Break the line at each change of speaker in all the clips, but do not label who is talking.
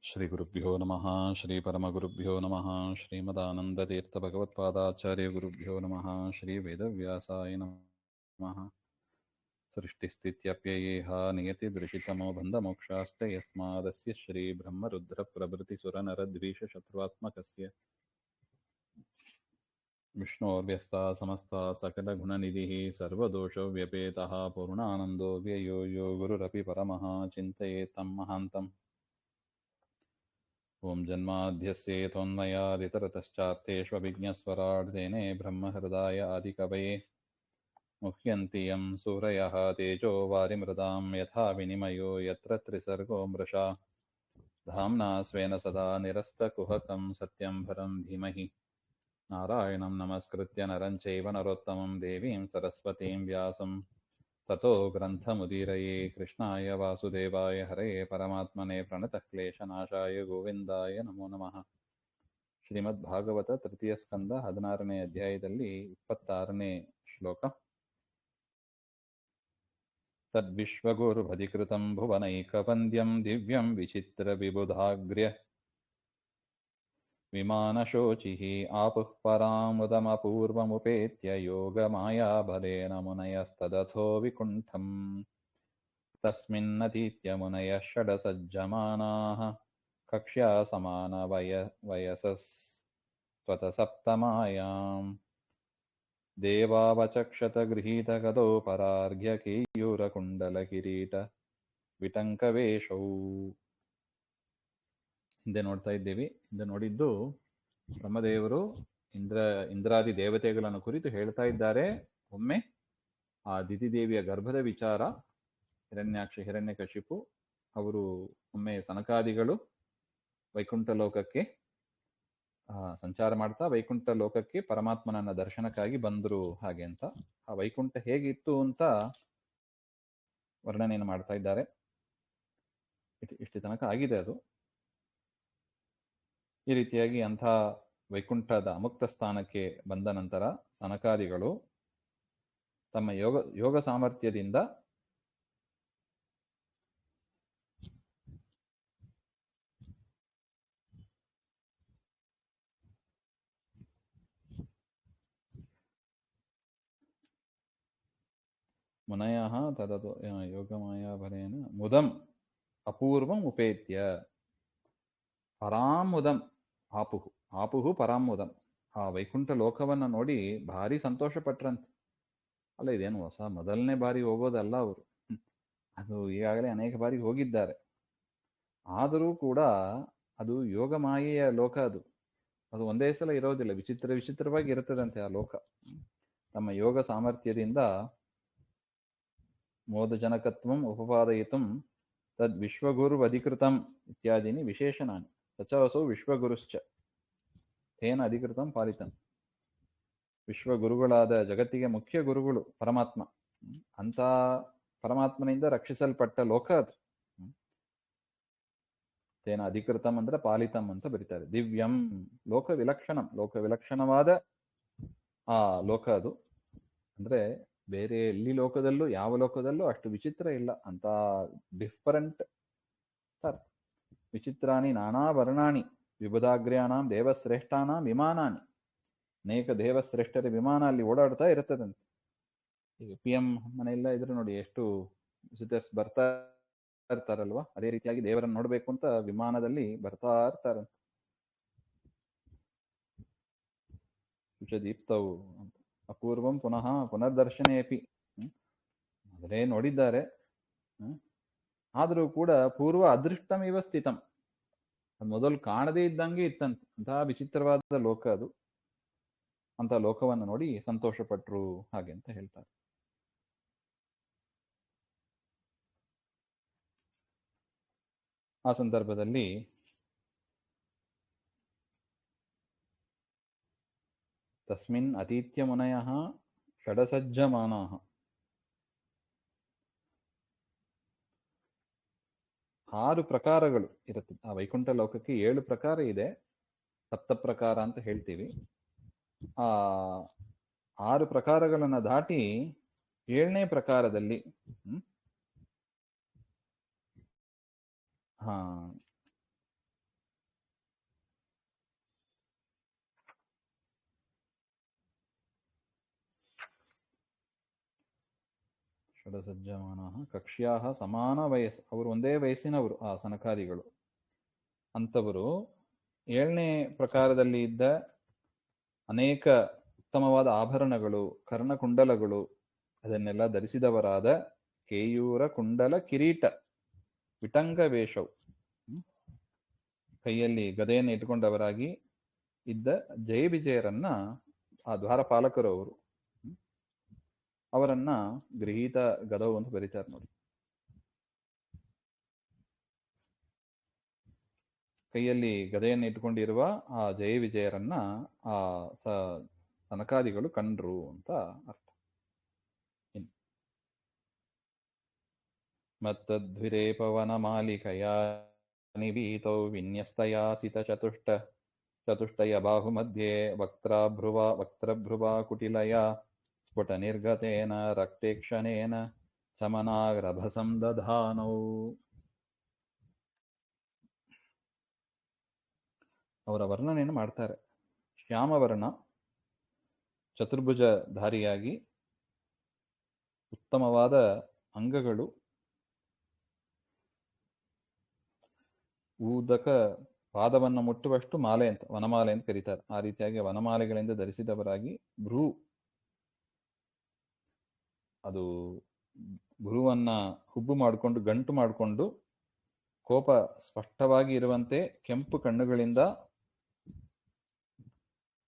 ಶ್ರೀಗುರುಭ್ಯೋ ನಮಃ ಶ್ರೀ ಪರಮಗುರುಭ್ಯೋ ನಮಃ ಶ್ರೀಮದಾನಂದತೀರ್ಥ ಭಗವತ್ಪಾದಾಚಾರ್ಯ ಗುರುಭ್ಯೋ ನಮಃ ಶ್ರೀ ವೇದವ್ಯಾಸಾಯ ನಮಃ ಸೃಷ್ಟಿಸ್ಥಿತ್ಯಪ್ಯಯೇಹ ನಿಯತಿದೃಶಿತಮೋ ಬಂಧಮೋಕ್ಷಾಶ್ಚ ಯಸ್ಮಾದಸ್ಯ ಶ್ರೀ ಬ್ರಹ್ಮರುದ್ರ ಪ್ರಭೃತಿ ಸುರನರದ್ವೀಷ ಶತ್ರುವಾತ್ಮಕಸ್ಯ ವಿಷ್ಣೋರ್ವ್ಯಸ್ತಾ ಸಮಸ್ತಾ ಸಕಲಗುಣನಿಧಿಃ ಸರ್ವದೋಷವ್ಯಪೇತಃ ಪೂರ್ಣಾನಂದೋ ವ್ಯಯೋ ಯೋ ಗುರುರಪಿ ಪರಮಃ ಚಿಂತಯೇತಂ ಮಹಾಂತಂ ಓಂ ಜನ್ಮಾದ್ಯಸ್ಯೇತೋನ್ಮಯಾದಿತರತಶ್ಚಾರ್ಥೇष्वभिज्ञस्वरार्धेने ब्रह्महृदाय आदिकवये मुह्यन्ति यं सूरयः तेजो वारिमृदां यथा विनिमयो यत्र त्रिसर्गो मृषा धाम्ना स्वेन सदा निरस्तकुहकं सत्यं भरं धीमहि नारायणं नमस्कृत्य नरं चैव नरोत्तमं देवीं सरस्वतीं व्यासं ततो ग्रन्थमुदीरये कृष्णाय वासुदेवाय हरये परमात्मने प्रणतक्लेशनाशाय गोविन्दाय नमो नमः ಶ್ರೀಮದ್ಭಾಗವತ ತೃತೀಯ ಸ್ಕಂದ 16ನೇ ಅಧ್ಯಾಯದಲ್ಲಿ 26ನೇ ಶ್ಲೋಕ. ತದ್ವಿಶ್ವಗುರುಭಧಿಕೃತಂ ಭುವನೈಕವಂದ್ಯಂ ದಿವ್ಯಂ ವಿಚಿತ್ರ ವಿಬುಧಾಗ್ರ್ಯ ವಿಮಾನಶೋಚಿಃ ಆಪುಃ ಪರಾಮುದಮಪೂರ್ವಮುಪೇತ್ಯ ಯೋಗಮಾಯಾಬಲೇನ ಮುನಯಸ್ತದಥೋ ವಿಕುಂಠಂ ತಸ್ಮಿನ್ನತೀತ್ಯ ಮುನಯಃ ಷಡಸಜ್ಜಮಾನಾಃ ಕಕ್ಷ್ಯಾ ಸಮಾನ ವಯಸಸ್ತ್ವತಸಪ್ತಮಾಯಾಂ ದೇವಾವಚಕ್ಷತ ಗೃಹೀತ ಗದೋ ಪರಾರ್ಘ್ಯ ಕೇಯೂರ ಕುಂಡಲ ಕಿರೀಟ ವಿಟಂಕವೇಶೌ. ಹಿಂದೆ ನೋಡ್ತಾ ಇದ್ದೀವಿ. ಹಿಂದೆ ನೋಡಿದ್ದು ಬ್ರಹ್ಮದೇವರು ಇಂದ್ರಾದಿ ದೇವತೆಗಳನ್ನು ಕುರಿತು ಹೇಳ್ತಾ ಇದ್ದಾರೆ. ಒಮ್ಮೆ ಆ ದಿತಿದೇವಿಯ ಗರ್ಭದ ವಿಚಾರ, ಹಿರಣ್ಯಾಕ್ಷ ಹಿರಣ್ಯಕಶಿಪು ಅವರು ಒಮ್ಮೆ ಸನಕಾದಿಗಳು ವೈಕುಂಠ ಲೋಕಕ್ಕೆ ಸಂಚಾರ ಮಾಡ್ತಾ ವೈಕುಂಠ ಲೋಕಕ್ಕೆ ಪರಮಾತ್ಮನನ್ನ ದರ್ಶನಕ್ಕಾಗಿ ಬಂದರು ಹಾಗೆ ಅಂತ. ಆ ವೈಕುಂಠ ಹೇಗಿತ್ತು ಅಂತ ವರ್ಣನೆಯನ್ನು ಮಾಡ್ತಾ ಇದ್ದಾರೆ. ಇಷ್ಟು ತನಕ ಆಗಿದೆ ಅದು. ಈ ರೀತಿಯಾಗಿ ಅಂಥ ವೈಕುಂಠದ ಅಮುಕ್ತ ಸ್ಥಾನಕ್ಕೆ ಬಂದ ನಂತರ ಸನಕಾದಿಗಳು ತಮ್ಮ ಯೋಗ ಸಾಮರ್ಥ್ಯದಿಂದ ಮುನಯಃ ತದದು ಯೋಗಮಾಯಾಬಲೇನ ಮುದಂ ಅಪೂರ್ವಂ ಉಪೇತ್ಯ ಪರಾಮುದಂ ಆಪುಹು ಆಪುಹು ಪರಾಮುದಂ. ಆ ವೈಕುಂಠ ಲೋಕವನ್ನು ನೋಡಿ ಭಾರಿ ಸಂತೋಷ ಪಟ್ರಂತೆ. ಅಲ್ಲ, ಇದೇನು ಹೊಸ ಮೊದಲನೇ ಬಾರಿ ಹೋಗೋದಲ್ಲ ಅವರು, ಅದು ಈಗಾಗಲೇ ಅನೇಕ ಬಾರಿ ಹೋಗಿದ್ದಾರೆ. ಆದರೂ ಕೂಡ ಅದು ಯೋಗಮಾಯೆಯ ಲೋಕ. ಅದು ಒಂದೇ ಸಲ ಇರೋದಿಲ್ಲ, ವಿಚಿತ್ರವಾಗಿ ಇರುತ್ತದಂತೆ ಆ ಲೋಕ. ತಮ್ಮ ಯೋಗ ಸಾಮರ್ಥ್ಯದಿಂದ ಮೋದಜನಕತ್ವಂ ಉಪಪಾದಯಿತುಂ ತದ್ ವಿಶ್ವಗುರುವಧಿಕೃತಂ ಇತ್ಯಾದೀನಿ ವಿಶೇಷಣಾನಿ ಸಚವಸೌ ವಿಶ್ವಗುರುಶ್ಚ ತೇನ ಅಧಿಕೃತಂ ಪಾಲಿತಂ. ವಿಶ್ವಗುರುಗಳಾದ ಜಗತ್ತಿಗೆ ಮುಖ್ಯ ಗುರುಗಳು ಪರಮಾತ್ಮ. ಅಂತ ಪರಮಾತ್ಮನಿಂದ ರಕ್ಷಿಸಲ್ಪಟ್ಟ ಲೋಕ ಅದು. ತೇನ ಅಧಿಕೃತಂ ಅಂದ್ರೆ ಪಾಲಿತಂ ಅಂತ ಬರೀತಾರೆ. ದಿವ್ಯಂ ಲೋಕ ವಿಲಕ್ಷಣಂ, ಲೋಕ ವಿಲಕ್ಷಣವಾದ ಆ ಲೋಕ ಅದು. ಅಂದ್ರೆ ಬೇರೆ ಎಲ್ಲಿ ಲೋಕದಲ್ಲೂ ಯಾವ ಲೋಕದಲ್ಲೂ ಅಷ್ಟು ವಿಚಿತ್ರ ಇಲ್ಲ ಅಂತ. ಡಿಫರೆಂಟ್ ವಿಚಿತ್ರಾಣಿ ನಾನಾ ವರ್ಣಾಣಿ ವಿಬುಧಾಗ್ರ್ಯಾಣಾಂ ದೇವಶ್ರೇಷ್ಠಾನಾಂ ವಿಮಾನಾನಿ. ಅನೇಕ ದೇವಶ್ರೇಷ್ಠರ ವಿಮಾನ ಅಲ್ಲಿ ಓಡಾಡ್ತಾ ಇರ್ತದಂತೆ. ಈಗ PM ಮನೆಯೆಲ್ಲ ಇದ್ರೆ ನೋಡಿ, ಎಷ್ಟು ವಿಸಿಟರ್ಸ್ ಬರ್ತಾ ಇರ್ತಾರಲ್ವಾ, ಅದೇ ರೀತಿಯಾಗಿ ದೇವರನ್ನು ನೋಡ್ಬೇಕು ಅಂತ ವಿಮಾನದಲ್ಲಿ ಬರ್ತಾ ಇರ್ತಾರಂತೆ. ಶುಚದೀಪ್ತವು ಅಂತ. ಅಪೂರ್ವಂ ಪುನಃ ಪುನರ್ದರ್ಶನೇಪಿ. ಮೊದಲೇ ನೋಡಿದ್ದಾರೆ, ಆದರೂ ಕೂಡ ಪೂರ್ವ ಅದೃಷ್ಟಮಿವ ಸ್ಥಿತಂ. ಅದು ಮೊದಲು ಕಾಣದೇ ಇದ್ದಂಗೆ ಇತ್ತಂತೆ. ಅಂತಹ ವಿಚಿತ್ರವಾದ ಲೋಕ ಅದು. ಅಂತ ಲೋಕವನ್ನು ನೋಡಿ ಸಂತೋಷಪಟ್ರು ಹಾಗೆ ಅಂತ ಹೇಳ್ತಾರೆ. ಆ ಸಂದರ್ಭದಲ್ಲಿ ತಸ್ಮಿನ್ ಅತೀತ್ಯ ಮುನಯಃ ಷಡಸಜ್ಜಮಾನಾಃ. 6 ಪ್ರಕಾರಗಳು ಇರುತ್ತೆ ಆ ವೈಕುಂಠ ಲೋಕಕ್ಕೆ. 7 ಪ್ರಕಾರ ಇದೆ, ಸಪ್ತ ಪ್ರಕಾರ ಅಂತ ಹೇಳ್ತೀವಿ. ಆ 6 ಪ್ರಕಾರಗಳನ್ನು ದಾಟಿ 7ನೇ ಪ್ರಕಾರದಲ್ಲಿ ಷಡಸಜ್ಜಮಾನ ಕಕ್ಷ್ಯಾ ಸಮಾನ ವಯಸ್ಸು, ಅವರು ಒಂದೇ ವಯಸ್ಸಿನವರು ಆ ಸನಕಾದಿಗಳು. ಅಂಥವರು 7ನೇ ಪ್ರಕಾರದಲ್ಲಿ ಇದ್ದ ಅನೇಕ ಉತ್ತಮವಾದ ಆಭರಣಗಳು, ಕರ್ಣಕುಂಡಲಗಳು ಅದನ್ನೆಲ್ಲ ಧರಿಸಿದವರಾದ ಕೇಯೂರ ಕುಂಡಲ ಕಿರೀಟ ವಿಟಂಗ ವೇಷವು, ಕೈಯಲ್ಲಿ ಗದೆಯನ್ನು ಇಟ್ಟುಕೊಂಡವರಾಗಿ ಇದ್ದ ಜಯ ವಿಜಯರನ್ನ, ಆ ದ್ವಾರಪಾಲಕರು ಅವರು, ಅವರನ್ನ ಗೃಹೀತ ಗದವು ಅಂತ ಬರೀತಾರೆ ನೋಡಿ. ಕೈಯಲ್ಲಿ ಗದೆಯನ್ನು ಇಟ್ಟುಕೊಂಡಿರುವ ಆ ಜಯ ವಿಜಯರನ್ನ ಆ ಸನಕಾದಿಗಳು ಕಂಡ್ರು ಅಂತ ಅರ್ಥ. ಮತ್ತದ್ವಿರೇಪವನ ಮಾಲಿಕಯ ನಿವೀತೌ ವಿನ್ಯಸ್ತಯಾಸಿತ ಚತುಷ್ಟಯ ಬಾಹುಮಧ್ಯೆ ವಕ್ತ್ರಭ್ರುವ ಕುಟಿಲಯ ಸ್ಫುಟ ನಿರ್ಗತೇನ ರಕ್ತೇಕ್ಷಣೇನ ಚಮನಾಗ್ರಭಸಂ ದಧಾನೌ. ಅವರ ವರ್ಣನೆಯನ್ನು ಮಾಡ್ತಾರೆ. ಶ್ಯಾಮವರ್ಣ, ಚತುರ್ಭುಜಧಾರಿಯಾಗಿ, ಉತ್ತಮವಾದ ಅಂಗಗಳು, ಊದಕ ಪಾದವನ್ನು ಮುಟ್ಟುವಷ್ಟು ಮಾಲೆ ಅಂತ, ವನಮಾಲೆ ಅಂತ ಕರೀತಾರೆ. ಆ ರೀತಿಯಾಗಿ ವನಮಾಲೆಗಳಿಂದ ಧರಿಸಿದವರಾಗಿ, ಅದು ಭ್ರುವನ್ನ ಹುಬ್ಬು ಮಾಡಿಕೊಂಡು, ಗಂಟು ಮಾಡಿಕೊಂಡು, ಕೋಪ ಸ್ಪಷ್ಟವಾಗಿ ಇರುವಂತೆ ಕೆಂಪು ಕಣ್ಣುಗಳಿಂದ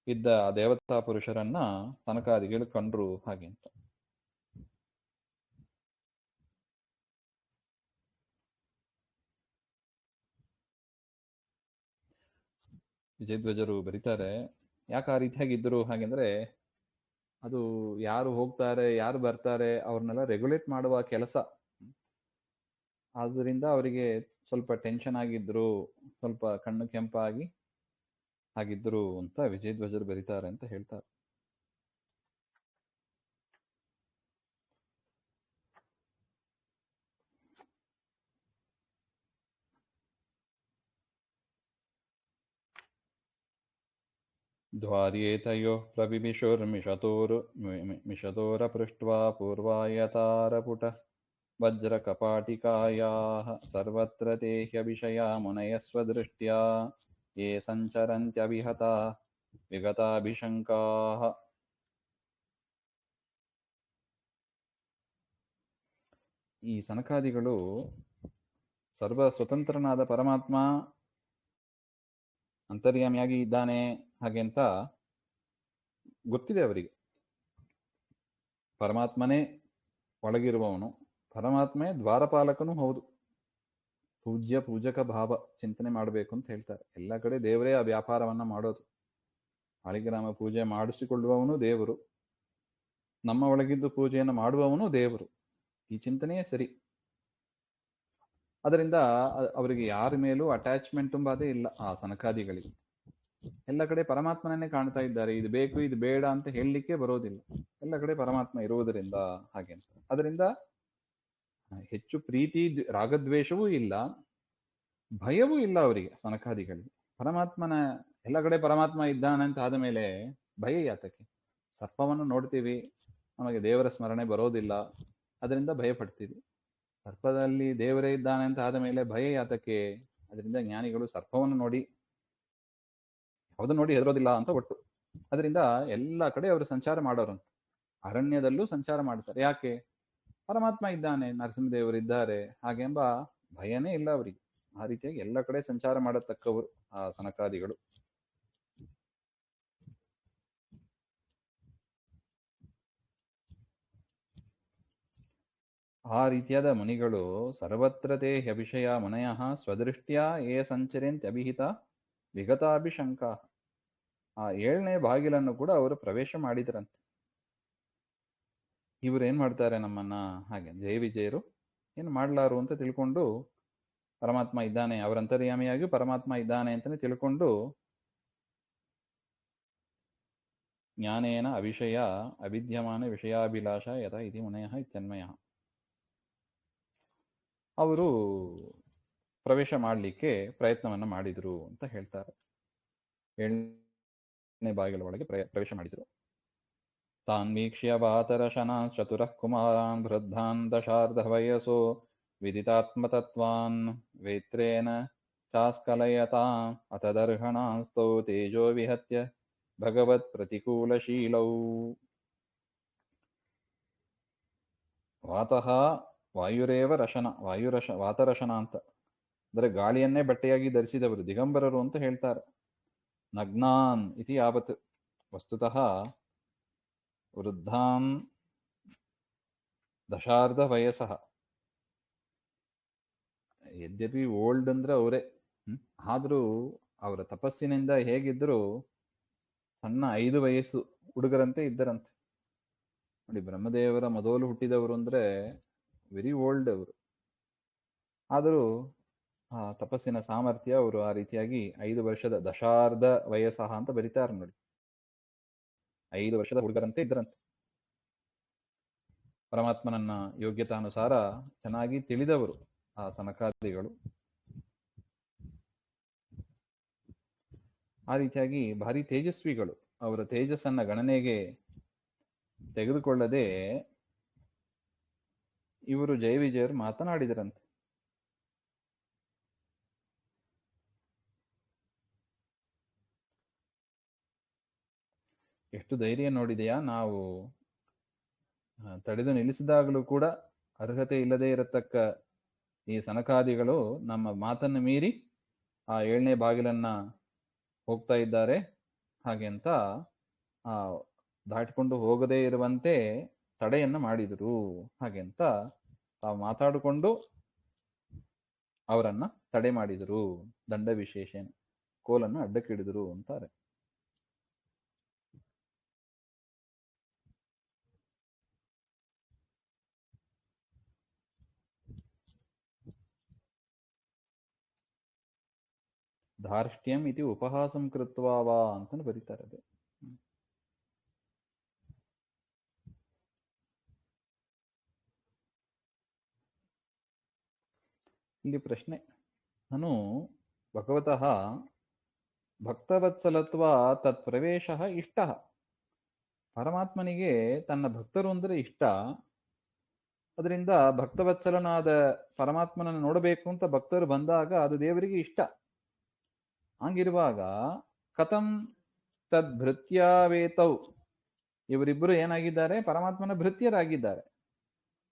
ಇದ್ದ ದೇವತಾ ಪುರುಷರನ್ನ ಸನಕಾದಿಗಳು ಕಂಡ್ರು ಹಾಗೆ ಅಂತ. ವಿಜಯಧ್ವಜರು ಬರೀತಾರೆ, ಯಾಕೆ ಆ ರೀತಿಯಾಗಿದ್ದರು ಹಾಗೆಂದ್ರೆ, ಅದು ಯಾರು ಹೋಗ್ತಾರೆ ಯಾರು ಬರ್ತಾರೆ ಅವ್ರನ್ನೆಲ್ಲ ರೆಗ್ಯುಲೇಟ್ ಮಾಡುವ ಕೆಲಸ. ಆದ್ದರಿಂದ ಅವರಿಗೆ ಸ್ವಲ್ಪ ಟೆನ್ಷನ್ ಆಗಿದ್ರು, ಸ್ವಲ್ಪ ಕಣ್ಣು ಕೆಂಪಾಗಿ ಆಗಿದ್ರು ಅಂತ ವಿಜಯಧ್ವಜರು ಬರೀತಾರೆ ಅಂತ ಹೇಳ್ತಾರೆ. ದ್ವಾರ್ಯೇತಯೋ ಪ್ರವಿಮಿಷೋರ್ಮಿಷತೋರಪೃಷ್ಟ್ವಾ ಪೂರ್ವಾಯತಾರಪುಟ ವಜ್ರಕಪಾಟಿಕಾಯಾಃ ಸರ್ವತ್ರ ತೇ ಹ್ಯಭಿಷಯಾ ಮುನಯಃ ಸ್ವದೃಷ್ಟ್ಯಾ ಯೇ ಸಂಚರಂತ್ಯವಿಹತಾ ವಿಗತಾಭಿಶಂಕಾಃ. ಈ ಸನಕಾದಿಗಳು ಸರ್ವ ಸ್ವತಂತ್ರನಾದ ಪರಮಾತ್ಮ ಅಂತರ್ಯಾಮಿಯಾಗಿ ಇದ್ದಾನೆ ಹಾಗೆ ಅಂತ ಗೊತ್ತಿದೆ ಅವರಿಗೆ. ಪರಮಾತ್ಮನೇ ಒಳಗಿರುವವನು, ಪರಮಾತ್ಮೇ ದ್ವಾರಪಾಲಕನೂ ಹೌದು. ಪೂಜ್ಯ ಪೂಜಕ ಭಾವ ಚಿಂತನೆ ಮಾಡಬೇಕು ಅಂತ ಹೇಳ್ತಾರೆ. ಎಲ್ಲ ಕಡೆ ದೇವರೇ ಆ ವ್ಯಾಪಾರವನ್ನ ಮಾಡೋದು. ಅಳಿಗ್ರಾಮ ಪೂಜೆ ಮಾಡಿಸಿಕೊಳ್ಳುವವನು ದೇವರು, ನಮ್ಮ ಒಳಗಿದ್ದು ಪೂಜೆಯನ್ನು ಮಾಡುವವನು ದೇವರು. ಈ ಚಿಂತನೆಯೇ ಸರಿ. ಅದರಿಂದ ಅವರಿಗೆ ಯಾರ ಮೇಲೂ ಅಟ್ಯಾಚ್ಮೆಂಟ್ ತುಂಬಾದೇ ಇಲ್ಲ ಆ ಸನಕಾದಿಗಳಿಗೆ. ಎಲ್ಲ ಕಡೆ ಪರಮಾತ್ಮನನ್ನೇ ಕಾಣ್ತಾ ಇದ್ದಾರೆ. ಇದು ಬೇಕು ಇದು ಬೇಡ ಅಂತ ಹೇಳಲಿಕ್ಕೆ ಬರೋದಿಲ್ಲ. ಎಲ್ಲ ಕಡೆ ಪರಮಾತ್ಮ ಇರುವುದರಿಂದ ಹಾಗೆ ಅಂತ. ಅದರಿಂದ ಹೆಚ್ಚು ಪ್ರೀತಿ ರಾಗದ್ವೇಷವೂ ಇಲ್ಲ, ಭಯವೂ ಇಲ್ಲ ಅವರಿಗೆ ಸನಕಾದಿಗಳಿಗೆ. ಪರಮಾತ್ಮನ ಎಲ್ಲ ಕಡೆ ಪರಮಾತ್ಮ ಇದ್ದಾನಂತ ಆದ ಮೇಲೆ ಭಯ ಯಾತಕ್ಕೆ? ಸರ್ಪವನ್ನು ನೋಡ್ತೀವಿ, ನಮಗೆ ದೇವರ ಸ್ಮರಣೆ ಬರೋದಿಲ್ಲ, ಅದರಿಂದ ಭಯ ಪಡ್ತೀವಿ. ಸರ್ಪದಲ್ಲಿ ದೇವರೇ ಇದ್ದಾನೆ ಅಂತ ಆದ ಮೇಲೆ ಭಯ ಯಾತಕ್ಕೆ? ಅದರಿಂದ ಜ್ಞಾನಿಗಳು ಸರ್ಪವನ್ನು ನೋಡಿ ಯಾವುದನ್ನು ನೋಡಿ ಹೆದರೋದಿಲ್ಲ ಅಂತ ಒಟ್ಟು. ಅದರಿಂದ ಎಲ್ಲ ಕಡೆ ಅವರು ಸಂಚಾರ ಮಾಡೋರಂತ. ಅರಣ್ಯದಲ್ಲೂ ಸಂಚಾರ ಮಾಡ್ತಾರೆ. ಯಾಕೆ? ಪರಮಾತ್ಮ ಇದ್ದಾನೆ, ನರಸಿಂಹದೇವರು ಇದ್ದಾರೆ ಹಾಗೆಂಬ ಭಯನೇ ಇಲ್ಲ ಅವರಿಗೆ. ಆ ರೀತಿಯಾಗಿ ಎಲ್ಲ ಕಡೆ ಸಂಚಾರ ಮಾಡತಕ್ಕವರು ಆ ಸನಕಾದಿಗಳು. ಆ ರೀತಿಯಾದ ಮುನಿಗಳು ಸರ್ವತ್ರ ತೇ ಹ್ಯಭಿಷಯ ಮುನಯಃ ಸ್ವದೃಷ್ಟ್ಯಾ ಯೇ ಸಂಚರೇಂತ್ಯಭಿಹಿತ ವಿಗತಾಭಿಶಂಕ. ಆ 7ನೇ ಬಾಗಿಲನ್ನು ಕೂಡ ಅವರು ಪ್ರವೇಶ ಮಾಡಿದ್ರಂತೆ. ಇವರು ಏನ್ ಮಾಡ್ತಾರೆ ನಮ್ಮನ್ನ ಹಾಗೆ ಜಯ ವಿಜಯರು ಏನು ಮಾಡ್ಲಾರು ಅಂತ ತಿಳ್ಕೊಂಡು, ಪರಮಾತ್ಮ ಇದ್ದಾನೆ, ಅವರ ಅಂತರ್ಯಾಮಿಯಾಗಿ ಪರಮಾತ್ಮ ಇದ್ದಾನೆ ಅಂತಾನೆ ತಿಳ್ಕೊಂಡು, ಜ್ಞಾನೇನ ಅವಿಷಯ ಅವಿದ್ಯಮಾನ ವಿಷಯಾಭಿಲಾಷ ಯಥಾ ಇತಿ ಮುನಯಃ ಇತ್ಯನ್ಮಯ. ಅವರು ಪ್ರವೇಶ ಮಾಡಲಿಕ್ಕೆ ಪ್ರಯತ್ನವನ್ನ ಮಾಡಿದ್ರು ಅಂತ ಹೇಳ್ತಾರೆ. 7ನೇ ಬಾಗಿಲ ಒಳಗೆ ಪ್ರವೇಶ ಮಾಡಿದ್ರು. ತಾನ್ ವೀಕ್ಷ್ಯ ವಾತರಶನಾನ್ ಚತುರಃ ಕುಮಾರಾನ್ ವೃದ್ಧಾನ್ ದಶಾರ್ಧವಯಸೋ ವಿದಿತಾತ್ಮತತ್ವಾನ್ ವೇತ್ರೇಣ ಚಾಸ್ಕಲಯತಾಂ ಅತದರ್ಹಣಾಸ್ತೌ ತೇಜೋ ವಿಹತ್ಯ ಭಗವತ್ ಪ್ರತಿಕೂಲಶೀಲೌ. ವಾತಃ ವಾಯುರೇವ ರಶನ, ವಾತರಶನ ಅಂತ ಅಂದರೆ ಗಾಳಿಯನ್ನೇ ಬಟ್ಟೆಯಾಗಿ ಧರಿಸಿದವರು ದಿಗಂಬರರು ಅಂತ ಹೇಳ್ತಾರೆ. ನಗ್ನಾನ್ ಇತಿ ಯಾವತ್, ವಸ್ತುತಃ ವೃದ್ಧಾನ್ ದಶಾರ್ಧ ವಯಸ್ಸಃ, ಯದ್ಯಪಿ ಓಲ್ಡ್ ಅಂದ್ರೆ ಅವರೇ, ಆದರೂ ಅವರ ತಪಸ್ಸಿನಿಂದ ಹೇಗಿದ್ದರೂ ಸಣ್ಣ 5 ವಯಸ್ಸು ಹುಡುಗರಂತೆ ಇದ್ದರಂತೆ. ನೋಡಿ, ಬ್ರಹ್ಮದೇವರ ಮೊದಲು ಹುಟ್ಟಿದವರು ಅಂದ್ರೆ ವೆರಿ ಓಲ್ಡ್ ಅವರು, ಆದರೂ ಆ ತಪಸ್ಸಿನ ಸಾಮರ್ಥ್ಯ, ಅವರು ಆ ರೀತಿಯಾಗಿ 5 ವರ್ಷದ ದಶಾರ್ಧ ವಯಸ್ಸಹ ಅಂತ ಬರೀತಾರೆ ನೋಡಿ, 5 ವರ್ಷದ ಹುಡುಗರಂತೆ ಇದ್ದರಂತೆ. ಪರಮಾತ್ಮನನ್ನ ಯೋಗ್ಯತಾನುಸಾರ ಚೆನ್ನಾಗಿ ತಿಳಿದವರು ಆ ಸನಕಾದಿಗಳು. ಆ ರೀತಿಯಾಗಿ ಭಾರಿ ತೇಜಸ್ವಿಗಳು. ಅವರ ತೇಜಸ್ಸನ್ನ ಗಣನೆಗೆ ತೆಗೆದುಕೊಳ್ಳದೆ ಇವರು ಜಯ ವಿಜಯರು ಮಾತನಾಡಿದರಂತೆ. ಎಷ್ಟು ಧೈರ್ಯ ನೋಡಿದೆಯಾ, ನಾವು ತಡೆದು ನಿಲ್ಲಿಸಿದಾಗಲೂ ಕೂಡ ಅರ್ಹತೆ ಇಲ್ಲದೆ ಇರತಕ್ಕ ಈ ಸನಕಾದಿಗಳು ನಮ್ಮ ಮಾತನ್ನು ಮೀರಿ ಆ 7ನೇ ಬಾಗಿಲನ್ನ ಹೋಗ್ತಾ ಇದ್ದಾರೆ. ಹಾಗೆ ಅಂತ ದಾಟಿಕೊಂಡು ಹೋಗದೇ ಇರುವಂತೆ ತಡೆಯನ್ನು ಮಾಡಿದರು. ಹಾಗೆ ಅಂತ ತಾವು ಮಾತಾಡಿಕೊಂಡು ಅವರನ್ನ ತಡೆ ಮಾಡಿದರು. ದಂಡ ವಿಶೇಷಣ, ಕೋಲನ್ನು ಅಡ್ಡಕ್ಕಿಡಿದರು ಅಂತಾರೆ. ಧಾರ್ಷ್ಟ್ಯಂ ಇತಿ ಉಪಹಾಸಂ ಕೃತ್ವಾ ವಾ ಅಂತ ಬರೀತಾರೆ. ಅದೇ ಇಲ್ಲಿ ಪ್ರಶ್ನೆ, ನಾನು ಭಗವತಃ ಭಕ್ತವತ್ಸಲತ್ವ ತತ್ ಪ್ರವೇಶ ಇಷ್ಟ. ಪರಮಾತ್ಮನಿಗೆ ತನ್ನ ಭಕ್ತರು ಅಂದರೆ ಇಷ್ಟ, ಅದರಿಂದ ಭಕ್ತವತ್ಸಲನಾದ ಪರಮಾತ್ಮನನ್ನು ನೋಡಬೇಕು ಅಂತ ಭಕ್ತರು ಬಂದಾಗ ಅದು ದೇವರಿಗೆ ಇಷ್ಟ. ಹಂಗಿರುವಾಗ ಕಥಂ ತದ್ ಭೃತ್ಯಾವೇತೌ, ಇವರಿಬ್ಬರು ಏನಾಗಿದ್ದಾರೆ, ಪರಮಾತ್ಮನ ಭೃತ್ಯರಾಗಿದ್ದಾರೆ.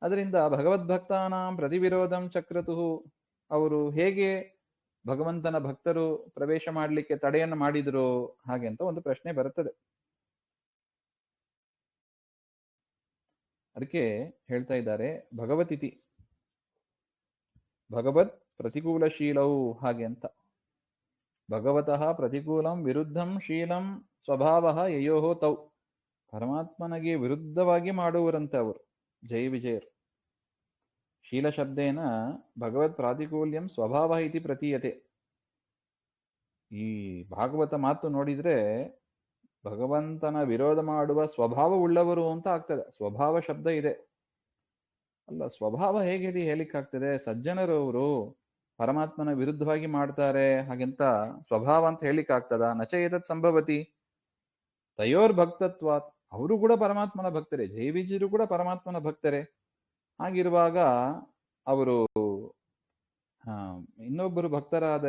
ಅದರಿಂದ ಭಗವದ್ಭಕ್ತಾನಾಂ ಪ್ರತಿವಿರೋಧಂ ಚಕ್ರತು, ಅವರು ಹೇಗೆ ಭಗವಂತನ ಭಕ್ತರು ಪ್ರವೇಶ ಮಾಡಲಿಕ್ಕೆ ತಡೆಯನ್ನು ಮಾಡಿದ್ರು, ಹಾಗೆ ಅಂತ ಒಂದು ಪ್ರಶ್ನೆ ಬರುತ್ತದೆ. ಅದಕ್ಕೆ ಹೇಳ್ತಾ ಇದ್ದಾರೆ, ಭಗವತಿಥಿ ಭಗವತ್ ಪ್ರತಿಕೂಲಶೀಲವು, ಹಾಗೆ ಅಂತ. ಭಗವತಃ ಪ್ರತಿಕೂಲಂ ವಿರುದ್ಧಂ ಶೀಲಂ ಸ್ವಭಾವ ಯಯೋಹೋ ತೌ, ಪರಮಾತ್ಮನಿಗೆ ವಿರುದ್ಧವಾಗಿ ಮಾಡುವರಂತೆ ಅವರು ಜಯ ವಿಜಯರು. ಶೀಲ ಶಬ್ದೇನ ಭಗವತ್ ಪ್ರಾತಿಕೂಲ್ಯಂ ಸ್ವಭಾವ ಇತಿ ಪ್ರತೀಯತೆ. ಈ ಭಾಗವತ ಮಾತು ನೋಡಿದ್ರೆ ಭಗವಂತನ ವಿರೋಧ ಮಾಡುವ ಸ್ವಭಾವ ಉಳ್ಳವರು ಅಂತ ಆಗ್ತದೆ. ಸ್ವಭಾವ ಶಬ್ದ ಇದೆ ಅಲ್ಲ, ಸ್ವಭಾವ ಹೇಗೆ ಹೇಳಿಕ್ಕಾಗ್ತದೆ? ಸಜ್ಜನರು ಅವರು ಪರಮಾತ್ಮನ ವಿರುದ್ಧವಾಗಿ ಮಾಡ್ತಾರೆ ಹಾಗೆಂತ ಸ್ವಭಾವ ಅಂತ ಹೇಳಿಕ್ಕಾಗ್ತದ? ನಚ ಏತತ್ ಸಂಭವತಿ. ತಯೋರ್ ಭಕ್ತತ್ವಾತ್, ಅವರು ಕೂಡ ಪರಮಾತ್ಮನ ಭಕ್ತರೇ, ಜೈವಿಜರು ಕೂಡ ಪರಮಾತ್ಮನ ಭಕ್ತರೇ. ಹಾಗಿರುವಾಗ ಅವರು ಇನ್ನೊಬ್ಬರು ಭಕ್ತರಾದ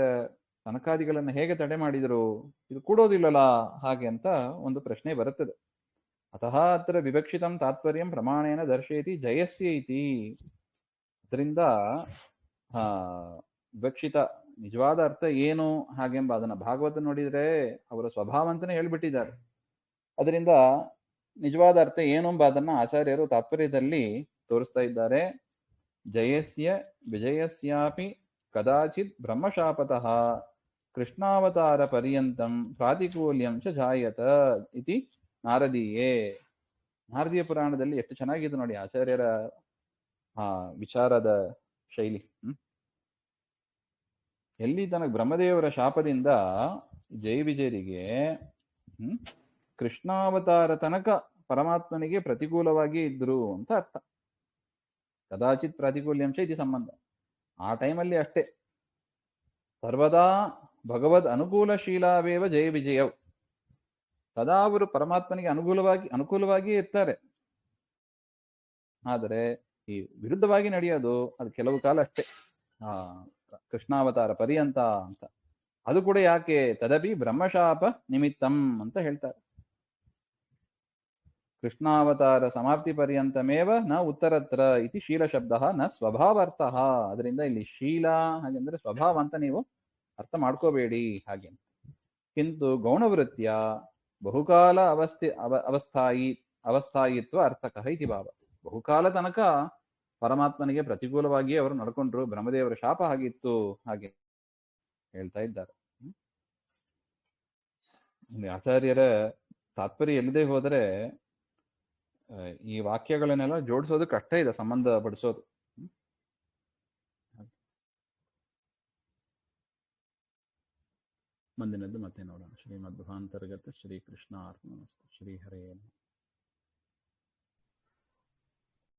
ಸನಕಾದಿಗಳನ್ನು ಹೇಗೆ ತಡೆ ಮಾಡಿದರು? ಇದು ಕೂಡೋದಿಲ್ಲಲ್ಲ, ಹಾಗೆ ಅಂತ ಒಂದು ಪ್ರಶ್ನೆ ಬರುತ್ತದೆ. ಅತಃ ಅತ್ರ ವಿವಕ್ಷಿತಂ ತಾತ್ಪರ್ಯಂ ಪ್ರಮಾಣೇನ ದರ್ಶಯತಿ ಜಯಸ್ಯ ಇತಿ. ಅದರಿಂದ ವಿವಕ್ಷಿತ ನಿಜವಾದ ಅರ್ಥ ಏನು ಹಾಗೆಂಬ ಅದನ್ನ ಭಾಗವತ ನೋಡಿದ್ರೆ ಅವರ ಸ್ವಭಾವ ಅಂತಾನೆ ಹೇಳ್ಬಿಟ್ಟಿದ್ದಾರೆ. ಅದರಿಂದ ನಿಜವಾದ ಅರ್ಥ ಏನು ಎಂಬ ಅದನ್ನ ಆಚಾರ್ಯರು ತಾತ್ಪರ್ಯದಲ್ಲಿ ತೋರಿಸ್ತಾ ಇದ್ದಾರೆ. ಜಯಸ್ಯ ವಿಜಯಸ್ಯಾಪಿ ಕದಾಚಿತ್ ಬ್ರಹ್ಮಶಾಪತಃ ಕೃಷ್ಣಾವತಾರ ಪರ್ಯಂತಂ ಪ್ರಾತಿಕೂಲ್ಯಂ ಚ ಜಾಯತ ಇತಿ ನಾರದೀಯೇ. ನಾರದೀಯ ಪುರಾಣದಲ್ಲಿ ಎಷ್ಟು ಚೆನ್ನಾಗಿದೆ ನೋಡಿ ಆಚಾರ್ಯರ ವಿಚಾರದ ಶೈಲಿ. ಎಲ್ಲಿ ತನಕ ಬ್ರಹ್ಮದೇವರ ಶಾಪದಿಂದ ಜಯ ವಿಜಯರಿಗೆ ಕೃಷ್ಣಾವತಾರ ತನಕ ಪರಮಾತ್ಮನಿಗೆ ಪ್ರತಿಕೂಲವಾಗಿ ಇದ್ರು ಅಂತ ಅರ್ಥ. ಕದಾಚಿತ್ ಪ್ರಾತಿಕೂಲ್ಯಂಶ ಇದು ಸಂಬಂಧ. ಆ ಟೈಮಲ್ಲಿ ಅಷ್ಟೇ. ಸರ್ವದಾ ಭಗವದ್ ಅನುಕೂಲಶೀಲಾವೇವ ಜಯ ವಿಜಯವ್. ಸದಾ ಅವರು ಪರಮಾತ್ಮನಿಗೆ ಅನುಕೂಲವಾಗಿ ಇರ್ತಾರೆ. ಆದರೆ ಈ ವಿರುದ್ಧವಾಗಿ ನಡೆಯೋದು ಅದು ಕೆಲವು ಕಾಲ ಅಷ್ಟೇ, ಆ ಕೃಷ್ಣಾವತಾರ ಪರ್ಯಂತ ಅಂತ. ಅದು ಕೂಡ ಯಾಕೆ ತದಪಿ ಬ್ರಹ್ಮಶಾಪ ನಿಮಿತ್ತಂ ಅಂತ ಹೇಳ್ತಾರೆ. ಕೃಷ್ಣಾವತಾರ ಸಮಾಪ್ತಿ ಪರ್ಯಂತಮೇವ ನ ಉತ್ತರತ್ರ ಇತಿ ಶೀಲ ಶಬ್ದ ನ ಸ್ವಭಾವಾರ್ಥ. ಅದರಿಂದ ಇಲ್ಲಿ ಶೀಲ ಹಾಗೆಂದ್ರೆ ಸ್ವಭಾವ ಅಂತ ನೀವು ಅರ್ಥ ಮಾಡ್ಕೋಬೇಡಿ ಹಾಗೆ. ಕಿಂತು ಗೌಣವೃತ್ತಿಯ ಬಹುಕಾಲ ಅವಸ್ಥಾಯಿತ್ವ ಅರ್ಥಕಃ ಇತಿ ಭಾವ. ಬಹುಕಾಲ ತನಕ ಪರಮಾತ್ಮನಿಗೆ ಪ್ರತಿಕೂಲವಾಗಿಯೇ ಅವರು ನಡ್ಕೊಂಡ್ರು, ಬ್ರಹ್ಮದೇವರ ಶಾಪ ಆಗಿತ್ತು ಹಾಗೆ ಹೇಳ್ತಾ ಇದ್ದಾರೆ. ಆಚಾರ್ಯರ ತಾತ್ಪರ್ಯ ಎಲ್ಲದೆ ಹೋದರೆ ಈ ವಾಕ್ಯಗಳನ್ನೆಲ್ಲ ಜೋಡಿಸೋದು ಕಷ್ಟ ಇದೆ, ಸಂಬಂಧ ಪಡಿಸೋದು. ಮುಂದಿನದ್ದು ಮತ್ತೆ ನೋಡೋಣ. ಶ್ರೀಮದ್ ಭಾಂತರ್ಗತ ಶ್ರೀಕೃಷ್ಣ ಅರ್ಪಣಮಸ್ತು. ಶ್ರೀ ಹರೇ ನಮಃ.